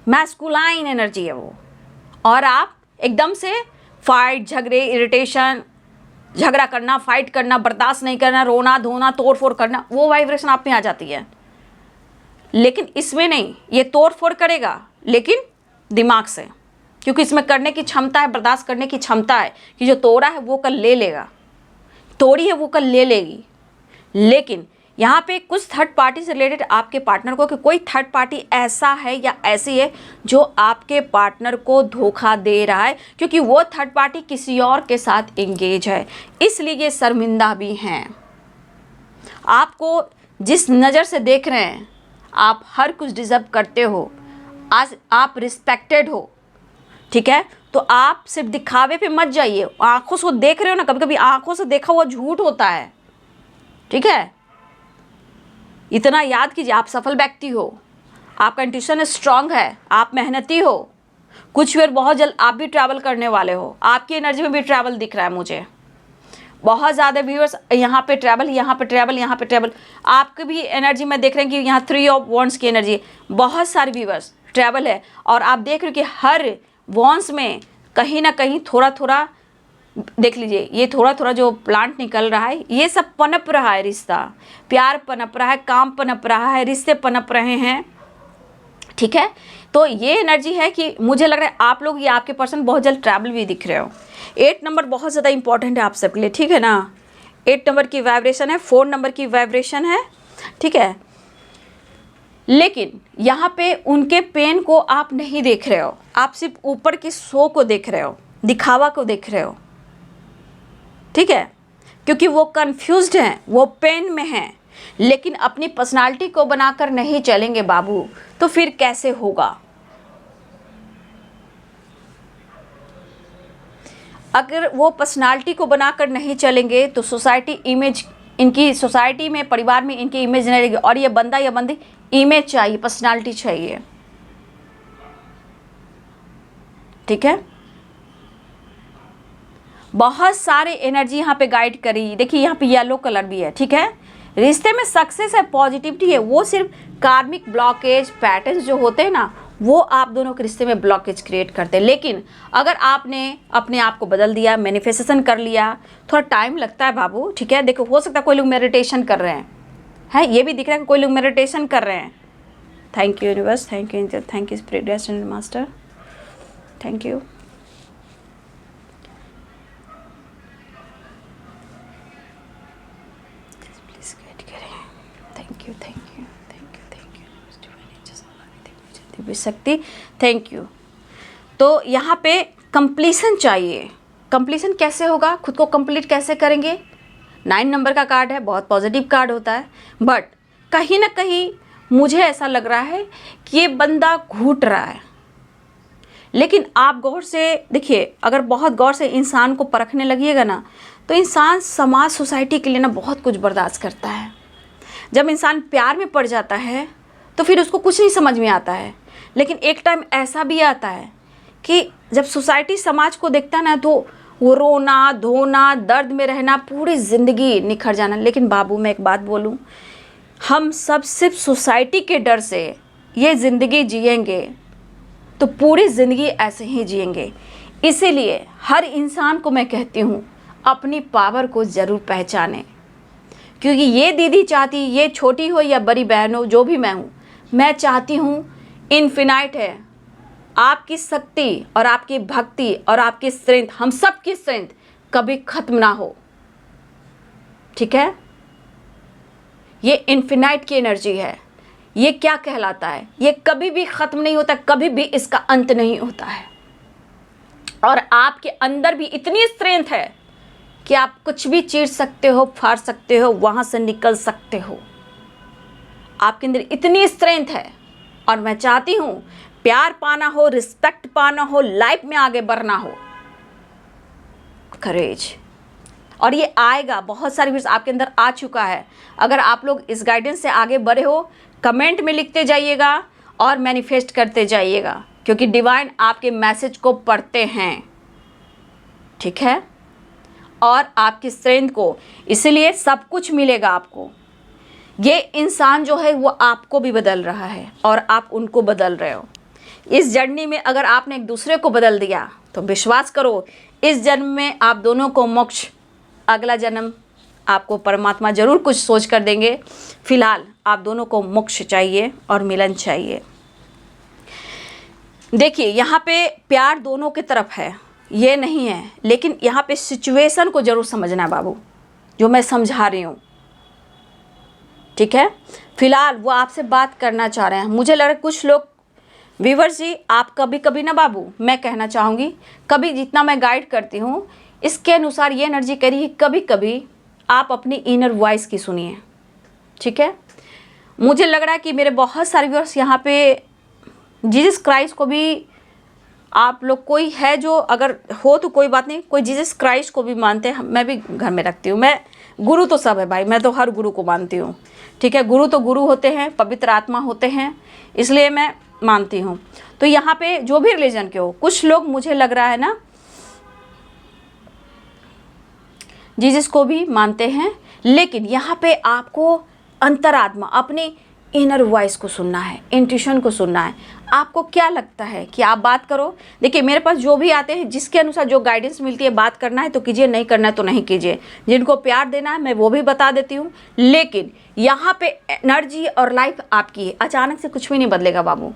मैस्कुलाइन एनर्जी है वो, और आप एकदम से फाइट, झगड़े, इरिटेशन, झगड़ा करना, फाइट करना, बर्दाश्त नहीं करना, रोना धोना, तोड़ फोड़ करना, वो वाइब्रेशन आप में आ जाती है। लेकिन इसमें नहीं, ये तोड़ फोड़ करेगा लेकिन दिमाग से, क्योंकि इसमें करने की क्षमता है, बर्दाश्त करने की क्षमता है कि जो तोड़ा है वो कल ले लेगा, तोड़ी है वो कल ले लेगी। लेकिन यहाँ पे कुछ थर्ड पार्टी से रिलेटेड आपके पार्टनर को, कि कोई थर्ड पार्टी ऐसा है या ऐसी है जो आपके पार्टनर को धोखा दे रहा है, क्योंकि वो थर्ड पार्टी किसी और के साथ एंगेज है, इसलिए ये शर्मिंदा भी हैं। आपको जिस नज़र से देख रहे हैं, आप हर कुछ डिज़र्व करते हो, आज आप रिस्पेक्टेड हो, ठीक है। तो आप सिर्फ दिखावे पे मत जाइए। आंखों से देख रहे हो ना, कभी कभी आंखों से देखा हुआ झूठ होता है, ठीक है। इतना याद कीजिए, आप सफल व्यक्ति हो, आपका इंट्यूशन स्ट्रांग है, आप मेहनती हो। कुछ देर बहुत जल्द आप भी ट्रैवल करने वाले हो, आपकी एनर्जी में भी ट्रैवल दिख रहा है मुझे। बहुत ज़्यादा व्यूअर्स यहाँ पे ट्रैवल, यहाँ पे ट्रैवल, यहाँ पे ट्रैवल, आपकी भी एनर्जी में देख रहे हैं कि यहाँ 3 ऑफ वॉन्ड्स की एनर्जी, बहुत सारे व्यूअर्स ट्रैवल है। और आप देख रहे हो कि हर वॉन्ड्स में कहीं ना कहीं थोड़ा थोड़ा, देख लीजिए, ये थोड़ा थोड़ा जो प्लांट निकल रहा है, ये सब पनप रहा है, रिश्ता, प्यार पनप रहा है, काम पनप रहा है, रिश्ते पनप रहे हैं, ठीक है। तो ये एनर्जी है कि मुझे लग रहा है आप लोग, ये आपके पर्सन बहुत जल्द ट्रैवल भी दिख रहे हो। 8 नंबर बहुत ज़्यादा इंपॉर्टेंट है आप सबके लिए, ठीक है ना। 8 नंबर की वाइब्रेशन है, 4 नंबर की वाइब्रेशन है, ठीक है। लेकिन यहाँ पे उनके पेन को आप नहीं देख रहे हो, आप सिर्फ ऊपर की शो को देख रहे हो, दिखावा को देख रहे हो, ठीक है। क्योंकि वो कंफ्यूज्ड हैं, वो पेन में हैं, लेकिन अपनी पर्सनालिटी को बनाकर नहीं चलेंगे बाबू, तो फिर कैसे होगा। अगर वो पर्सनालिटी को बनाकर नहीं चलेंगे तो सोसाइटी इमेज, इनकी सोसाइटी में, परिवार में इनकी इमेज नहीं रहेगी। और ये बंदा या बंदी इमेज चाहिए, पर्सनालिटी चाहिए, ठीक है। बहुत सारे एनर्जी यहाँ पे गाइड करी। देखिए यहाँ पे येलो कलर भी है, ठीक है। रिश्ते में सक्सेस है, पॉजिटिविटी है, वो सिर्फ कार्मिक ब्लॉकेज पैटर्न्स जो होते हैं ना, वो आप दोनों के रिश्ते में ब्लॉकेज क्रिएट करते हैं। लेकिन अगर आपने अपने आप को बदल दिया, मैनिफेस्टेशन कर लिया, थोड़ा टाइम लगता है बाबू, ठीक है। देखो हो सकता है कोई लोग मेडिटेशन कर रहे हैं, ये भी दिख रहा है कि कोई लोग मेडिटेशन कर रहे हैं। Thank you universe, thank you angel, thank you spirit guides and master, thank you. Please guide करें, thank you, thank you, thank you, thank you Shakti, thank you. तो यहाँ पे कंप्लीशन चाहिए। कंप्लीशन कैसे होगा, खुद को कंप्लीट कैसे करेंगे? 9 नंबर का कार्ड है, बहुत पॉजिटिव कार्ड होता है, बट कहीं ना कहीं मुझे ऐसा लग रहा है कि ये बंदा घुट रहा है। लेकिन आप गौर से देखिए, अगर बहुत गौर से इंसान को परखने लगिएगा ना, तो इंसान समाज सोसाइटी के लिए ना बहुत कुछ बर्दाश्त करता है। जब इंसान प्यार में पड़ जाता है तो फिर उसको कुछ नहीं समझ में आता है। लेकिन एक टाइम ऐसा भी आता है कि जब सोसाइटी समाज को देखता है ना, तो वो रोना धोना, दर्द में रहना, पूरी ज़िंदगी निखर जाना। लेकिन बाबू मैं एक बात बोलूँ, हम सब सिर्फ सोसाइटी के डर से ये ज़िंदगी जिएंगे तो पूरी ज़िंदगी ऐसे ही जिएंगे। इसीलिए हर इंसान को मैं कहती हूँ, अपनी पावर को ज़रूर पहचानें। क्योंकि ये दीदी चाहती, ये छोटी हो या बड़ी बहन हो, जो भी मैं हूँ, मैं चाहती हूँ इनफिनाइट है आपकी शक्ति और आपकी भक्ति और आपकी स्ट्रेंथ, हम सब की स्ट्रेंथ कभी ख़त्म ना हो, ठीक है। ये इनफिनाइट की एनर्जी है। ये क्या कहलाता है? ये कभी भी ख़त्म नहीं होता, कभी भी इसका अंत नहीं होता है। और आपके अंदर भी इतनी स्ट्रेंथ है कि आप कुछ भी चीर सकते हो, फाड़ सकते हो, वहाँ से निकल सकते हो। आपके अंदर इतनी स्ट्रेंथ है। और मैं चाहती हूँ प्यार पाना हो, रिस्पेक्ट पाना हो, लाइफ में आगे बढ़ना हो, करेज। और ये आएगा, बहुत सारी चीज़ आपके अंदर आ चुका है। अगर आप लोग इस गाइडेंस से आगे बढ़े हो, कमेंट में लिखते जाइएगा और मैनिफेस्ट करते जाइएगा, क्योंकि डिवाइन आपके मैसेज को पढ़ते हैं, ठीक है। और आपकी स्ट्रेंथ को, इसलिए सब कुछ मिलेगा आपको। ये इंसान जो है वो आपको भी बदल रहा है और आप उनको बदल रहे हो। इस जर्नी में अगर आपने एक दूसरे को बदल दिया तो विश्वास करो, इस जन्म में आप दोनों को मोक्ष, अगला जन्म आपको परमात्मा ज़रूर कुछ सोच कर देंगे। फिलहाल आप दोनों को मोक्ष चाहिए और मिलन चाहिए। देखिए यहाँ पे प्यार दोनों की तरफ है, ये नहीं है, लेकिन यहाँ पे सिचुएशन को ज़रूर समझना बाबू, जो मैं समझा रही हूँ, ठीक है। फिलहाल वो आपसे बात करना चाह रहे हैं। मुझे लग रहा है कुछ लोग व्यूअर्स जी, आप कभी कभी ना बाबू, मैं कहना चाहूँगी, कभी जितना मैं गाइड करती हूँ इसके अनुसार ये एनर्जी करिए, कभी कभी आप अपनी इनर वॉइस की सुनिए, ठीक है। मुझे लग रहा है कि मेरे बहुत सारे व्यूअर्स यहाँ पे जीसस क्राइस्ट को भी, आप लोग कोई है जो, अगर हो तो कोई बात नहीं, कोई जीसस क्राइस्ट को भी मानते हैं। मैं भी घर में रखती हूँ। मैं, गुरु तो सब है भाई, मैं तो हर गुरु को मानती हूँ, ठीक है। गुरु तो गुरु होते हैं, पवित्र आत्मा होते हैं, इसलिए मैं मानती हूँ। तो यहाँ पे जो भी रिलीजन के हो, कुछ लोग मुझे लग रहा है ना जीसस को भी मानते हैं, लेकिन यहाँ पे आपको अंतरात्मा, अपनी इनर वॉइस को सुनना है, इंट्यूशन को सुनना है। आपको क्या लगता है कि आप बात करो। देखिए मेरे पास जो भी आते हैं, जिसके अनुसार जो गाइडेंस मिलती है, बात करना है तो कीजिए, नहीं करना है तो नहीं कीजिए। जिनको प्यार देना है मैं वो भी बता देती हूँ, लेकिन यहाँ पे एनर्जी और लाइफ आपकी है। अचानक से कुछ भी नहीं बदलेगा बाबू,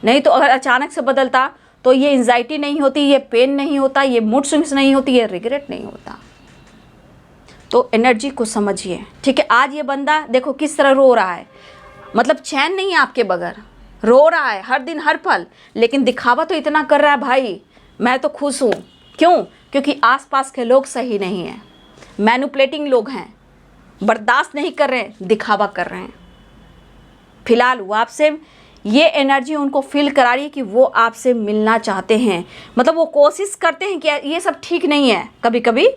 नहीं तो अगर अचानक से बदलता तो ये एंजाइटी नहीं होती, ये पेन नहीं होता, ये मूड स्विंग्स नहीं होती, ये रिग्रेट नहीं होता। तो एनर्जी को समझिए, ठीक है। आज ये बंदा देखो किस तरह रो रहा है, मतलब चैन नहीं है आपके बगैर, रो रहा है हर दिन हर पल, लेकिन दिखावा तो इतना कर रहा है भाई, मैं तो खुश हूँ। क्यों? क्योंकि आसपास के लोग सही नहीं हैं, मैनिपुलेटिंग लोग हैं, बर्दाश्त नहीं कर रहे हैं, दिखावा कर रहे हैं। फिलहाल वो आपसे ये एनर्जी उनको फील करा रही है कि वो आपसे मिलना चाहते हैं। मतलब वो कोशिश करते हैं कि ये सब ठीक नहीं है, कभी कभी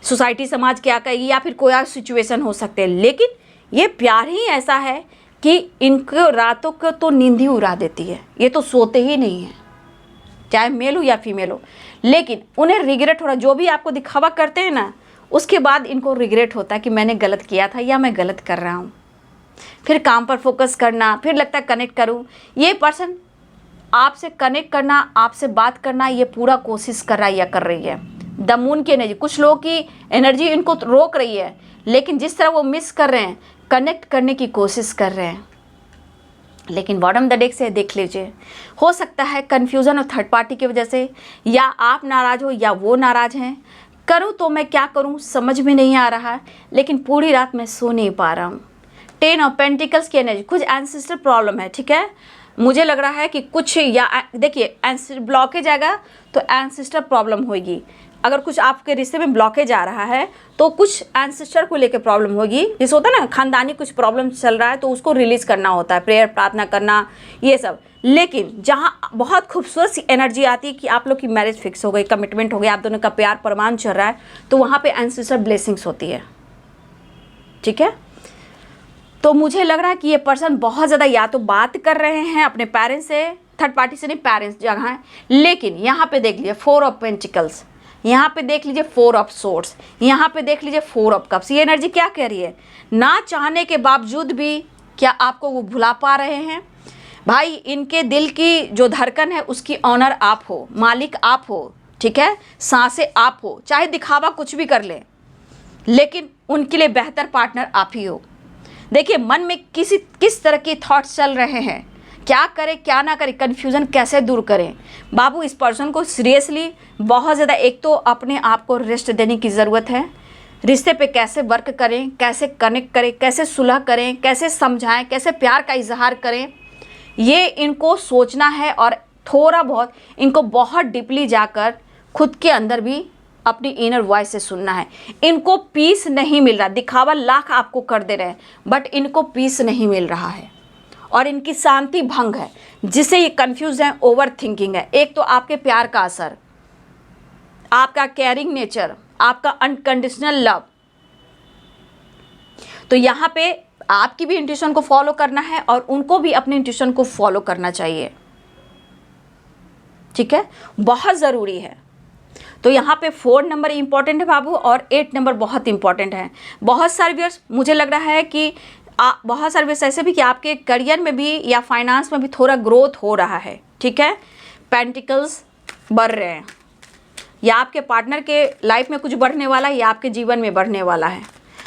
सोसाइटी समाज क्या कहेगी या फिर कोई और सिचुएशन हो सकते हैं, लेकिन ये प्यार ही ऐसा है कि इनको रातों को तो नींद ही उड़ा देती है। ये तो सोते ही नहीं है, चाहे मेल हो या फीमेल हो। लेकिन उन्हें रिग्रेट हो रहा, जो भी आपको दिखावा करते हैं ना, उसके बाद इनको रिग्रेट होता है कि मैंने गलत किया था या मैं गलत कर रहा हूँ। फिर काम पर फोकस करना, फिर लगता है कनेक्ट करूँ। ये पर्सन आपसे कनेक्ट करना, आपसे बात करना, ये पूरा कोशिश कर रहा है या कर रही है। द मून की एनर्जी, कुछ लोगों की एनर्जी इनको रोक रही है, लेकिन जिस तरह वो मिस कर रहे हैं, कनेक्ट करने की कोशिश कर रहे हैं। लेकिन बॉटम द डेक से देख लीजिए, हो सकता है कन्फ्यूज़न और थर्ड पार्टी की वजह से, या आप नाराज़ हो या वो नाराज़ हैं। करूँ तो मैं क्या करूँ समझ में नहीं आ रहा है, लेकिन पूरी रात मैं सो नहीं पा रहा हूँ। 10 ऑफ पेंटिकल्स की एनर्जी, कुछ एंसेस्टर प्रॉब्लम है, ठीक है। मुझे लग रहा है कि कुछ, या देखिए एंसेस्टर ब्लॉकेज आएगा तो एंसेस्टर प्रॉब्लम होगी। अगर कुछ आपके रिश्ते में ब्लॉकेज आ रहा है तो कुछ एंसेस्टर को लेकर प्रॉब्लम होगी। जैसे होता है ना, खानदानी कुछ प्रॉब्लम चल रहा है तो उसको रिलीज करना होता है, प्रेयर प्रार्थना करना, ये सब। लेकिन जहाँ बहुत खूबसूरत सी एनर्जी आती है कि आप लोग की मैरिज फिक्स हो गई, कमिटमेंट हो गई, आप दोनों का प्यार परमान चल रहा है, तो वहाँ पे एंसेस्टर ब्लेसिंग्स होती है, ठीक है। तो मुझे लग रहा है कि ये पर्सन बहुत ज़्यादा या तो बात कर रहे हैं अपने पेरेंट्स से, थर्ड पार्टी से नहीं, पेरेंट्स जगह है। लेकिन यहाँ पे देख लीजिए 4 ऑफ पेंटिकल्स, यहाँ पे देख लीजिए 4 ऑफ सोर्ड्स, यहाँ पे देख लीजिए 4 ऑफ कप्स। ये एनर्जी क्या कह रही है? ना चाहने के बावजूद भी क्या आपको वो भुला पा रहे हैं? भाई, इनके दिल की जो धड़कन है उसकी ऑनर आप हो, मालिक आप हो, ठीक है, सांसें आप हो। चाहे दिखावा कुछ भी कर ले, लेकिन उनके लिए बेहतर पार्टनर आप ही हो। देखिए मन में किस तरह के थॉट्स चल रहे हैं, क्या करें क्या ना करें, कन्फ्यूज़न कैसे दूर करें। बाबू, इस पर्सन को सीरियसली बहुत ज़्यादा, एक तो अपने आप को रेस्ट देने की ज़रूरत है। रिश्ते पे कैसे वर्क करें, कैसे कनेक्ट करें, कैसे सुलह करें, कैसे समझाएं, कैसे प्यार का इजहार करें, ये इनको सोचना है। और थोड़ा बहुत इनको बहुत डीपली जाकर खुद के अंदर भी अपनी इनर वॉइस से सुनना है। इनको पीस नहीं मिल रहा, दिखावा लाख आपको कर दे रहे हैं, बट इनको पीस नहीं मिल रहा है और इनकी शांति भंग है, जिससे ये कंफ्यूज है, ओवर थिंकिंग है। एक तो आपके प्यार का असर, आपका केयरिंग नेचर, आपका अनकंडीशनल लव। तो यहाँ पे आपकी भी इंट्यूशन को फॉलो करना है और उनको भी अपने इंट्यूशन को फॉलो करना चाहिए, ठीक है, बहुत ज़रूरी है। तो यहाँ पे 4 नंबर इंपॉर्टेंट है बाबू, और 8 नंबर बहुत इंपॉर्टेंट है। बहुत सारे व्यूअर्स, मुझे लग रहा है कि बहुत सारे व्यूअर्स ऐसे भी कि आपके करियर में भी या फाइनेंस में भी थोड़ा ग्रोथ हो रहा है, ठीक है। पेंटिकल्स बढ़ रहे हैं, या आपके पार्टनर के लाइफ में कुछ बढ़ने वाला है या आपके जीवन में बढ़ने वाला है।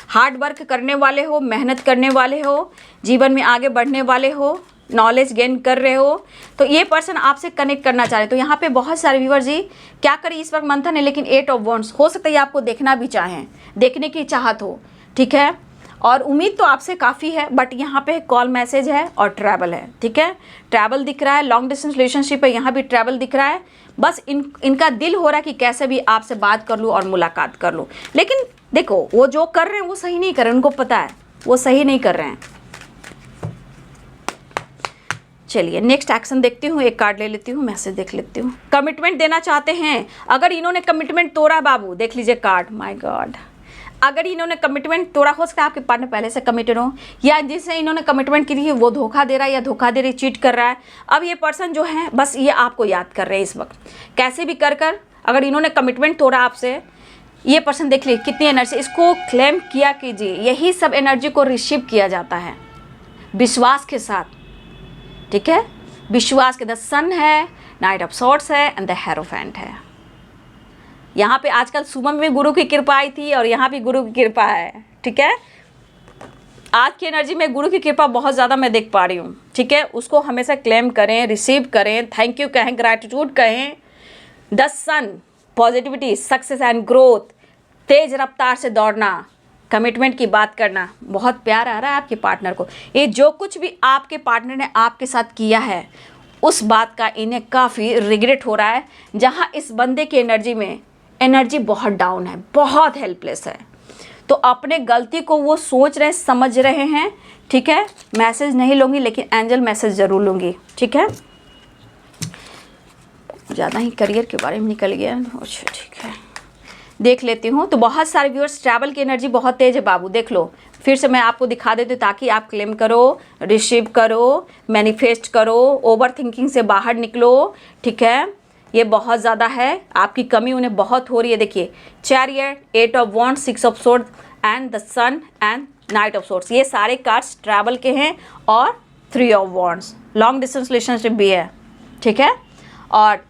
हार्ड वर्क करने वाले हो, मेहनत करने वाले हो, जीवन में आगे बढ़ने वाले हो, नॉलेज गेन कर रहे हो, तो ये पर्सन आपसे कनेक्ट करना चाह रहे। तो यहाँ पे बहुत सारे व्यूअर्स जी क्या करें, इस वक्त मंथन है, लेकिन 8 ऑफ वॉन्ड्स, हो सकता है आपको देखना भी चाहें, देखने की चाहत हो, ठीक है। और उम्मीद तो आपसे काफ़ी है, बट यहाँ पे कॉल मैसेज है और ट्रैवल है, ठीक है। ट्रैवल दिख रहा है, लॉन्ग डिस्टेंस रिलेशनशिप है, यहाँ भी ट्रैवल दिख रहा है। बस इनका दिल हो रहा है कि कैसे भी आपसे बात कर लूँ और मुलाकात कर लूँ। लेकिन देखो, वो जो कर रहे हैं वो सही नहीं कर रहे हैं, उनको पता है वो सही नहीं कर रहे हैं। चलिए नेक्स्ट एक्शन देखती हूँ, एक कार्ड ले लेती हूँ, मैसेज देख लेती हूँ। कमिटमेंट देना चाहते हैं, अगर इन्होंने कमिटमेंट तोड़ा बाबू, देख लीजिए कार्ड, माय गॉड, अगर इन्होंने कमिटमेंट तोड़ा, हो सकता है आपके पार्टनर पहले से कमिटेड हो, या जिससे इन्होंने कमिटमेंट की है वो धोखा दे रहा है या धोखा दे रही, चीट कर रहा है। अब ये पर्सन जो है बस ये आपको याद कर रहे हैं इस वक्त, कैसे भी कर अगर इन्होंने कमिटमेंट तोड़ा आपसे, ये पर्सन देख लीजिए कितनी एनर्जी, इसको क्लेम किया कीजिए। यही सब एनर्जी को रिसीव किया जाता है विश्वास के साथ, ठीक है। विश्वास के, द सन है, नाइट ऑफ सॉर्ड्स है एंड द हेरोफेंट है। यहाँ पे आजकल सुबह में गुरु की कृपा आई थी और यहाँ भी गुरु की कृपा है, ठीक है। आज की एनर्जी में गुरु की कृपा बहुत ज़्यादा मैं देख पा रही हूँ, ठीक है। उसको हमेशा क्लेम करें, रिसीव करें, थैंक यू कहें, ग्रैटिट्यूड कहें। The sun, positivity, success and growth, तेज रफ्तार से दौड़ना, कमिटमेंट की बात करना, बहुत प्यार आ रहा है आपके पार्टनर को। ये जो कुछ भी आपके पार्टनर ने आपके साथ किया है उस बात का इन्हें काफ़ी रिग्रेट हो रहा है। जहाँ इस बंदे की एनर्जी में एनर्जी बहुत डाउन है, बहुत हेल्पलेस है। तो अपने गलती को वो सोच रहे, समझ रहे हैं, ठीक है। मैसेज नहीं लूँगी लेकिन एंजल मैसेज ज़रूर लूँगी, ठीक है। ज़्यादा ही करियर के बारे में निकल गया, अच्छा ठीक है, देख लेती हूँ। तो बहुत सारे व्यूअर्स, ट्रैवल की एनर्जी बहुत तेज़ है बाबू, देख लो। फिर से मैं आपको दिखा देती हूँ ताकि आप क्लेम करो, रिसीव करो, मैनिफेस्ट करो, ओवर थिंकिंग से बाहर निकलो, ठीक है। ये बहुत ज़्यादा है, आपकी कमी उन्हें बहुत हो रही है। देखिए chariot, 8 of wands, 6 of swords and the sun and knight of swords, ये सारे कार्ड्स ट्रैवल के हैं। और 3 of wands, long distance relationship भी है, ठीक है। और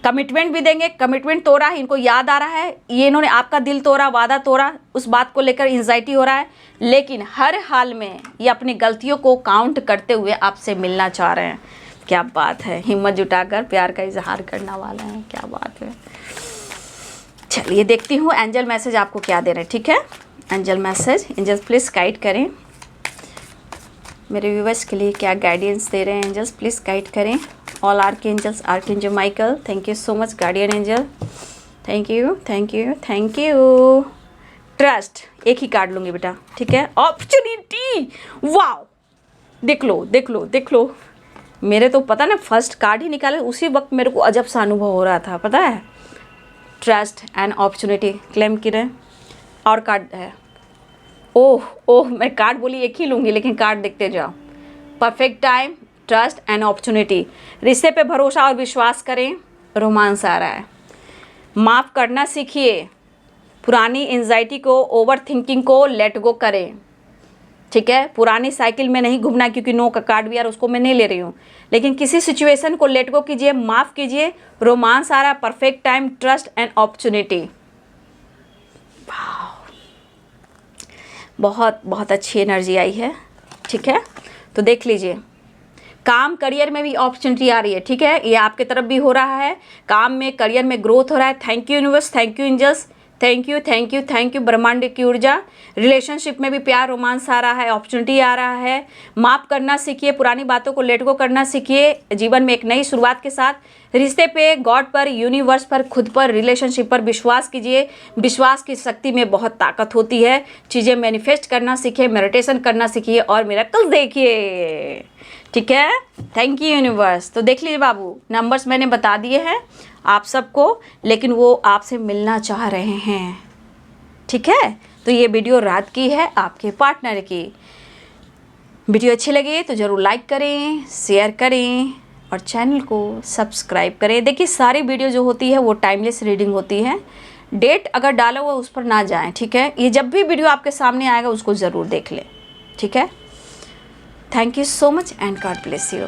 कमिटमेंट भी देंगे, कमिटमेंट तोड़ा है, इनको याद आ रहा है, ये इन्होंने आपका दिल तोड़ा, वादा तोड़ा, उस बात को लेकर एंजाइटी हो रहा है। लेकिन हर हाल में ये अपनी गलतियों को काउंट करते हुए आपसे मिलना चाह रहे हैं। क्या बात है, हिम्मत जुटाकर प्यार का इजहार करने वाला है, क्या बात है। चलिए देखती हूँ एंजल मैसेज आपको क्या दे रहे हैं, ठीक है। Angel message, angels please guide करें मेरे व्यूवर्स के लिए, क्या गाइडेंस दे रहे हैं एंजल्स, प्लीज़ गाइड करें। All archangels, archangel Michael, thank you so much. Guardian angel, thank you thank you thank you. Trust, एक ही कार्ड लूँगी बेटा, ठीक है। अपॉर्चुनिटी, वाओ, देख लो देख लो देख लो। मेरे तो पता ना, फर्स्ट कार्ड ही निकाले उसी वक्त मेरे को अजब सा अनुभव हो रहा था, पता है। ट्रस्ट एंड अपॉर्चुनिटी क्लेम की रहे। और कार्ड है, ओह ओह, मैं कार्ड बोली एक ही लूँगी लेकिन कार्ड देखते जाओ। Perfect time, trust and opportunity, रिश्ते पे भरोसा और विश्वास करें, रोमांस आ रहा है। माफ़ करना सीखिए, पुरानी एंजाइटी को, ओवर थिंकिंग को लेट गो करें, ठीक है। पुरानी साइकिल में नहीं घूमना, क्योंकि नो का कार्ड भी यार उसको मैं नहीं ले रही हूँ, लेकिन किसी सिचुएशन को लेट गो कीजिए, माफ़ कीजिए। रोमांस आ रहा है, perfect time, trust and opportunity. बहुत बहुत अच्छी एनर्जी आई है, ठीक है। तो देख लीजिए, काम करियर में भी अपॉर्चुनिटी आ रही है, ठीक है। ये आपके तरफ भी हो रहा है, काम में, करियर में ग्रोथ हो रहा है। Thank you universe, thank you angels, thank you thank you thank you ब्रह्मांड की ऊर्जा। रिलेशनशिप में भी प्यार, रोमांस आ रहा है, अपॉर्चुनिटी आ रहा है। माफ़ करना सीखिए, पुरानी बातों को लेट गो करना सीखिए, जीवन में एक नई शुरुआत के साथ। रिश्ते पे, गॉड पर, यूनिवर्स पर, खुद पर, रिलेशनशिप पर विश्वास कीजिए। विश्वास की शक्ति में बहुत ताकत होती है। चीज़ें मैनिफेस्ट करना सीखिए, मेडिटेशन करना सीखिए और मिरेकल देखिए, ठीक है। Thank you universe. तो देख लीजिए बाबू, नंबर्स मैंने बता दिए हैं आप सबको, लेकिन वो आपसे मिलना चाह रहे हैं, ठीक है। तो ये वीडियो रात की है, आपके पार्टनर की। वीडियो अच्छी लगी तो ज़रूर लाइक करें, शेयर करें और चैनल को सब्सक्राइब करें। देखिए सारी वीडियो जो होती है वो टाइमलेस रीडिंग होती है, डेट अगर डाला हुआ उस पर ना जाएं, ठीक है। ये जब भी वीडियो आपके सामने आएगा उसको ज़रूर देख लें, ठीक है। Thank you so much and God bless you.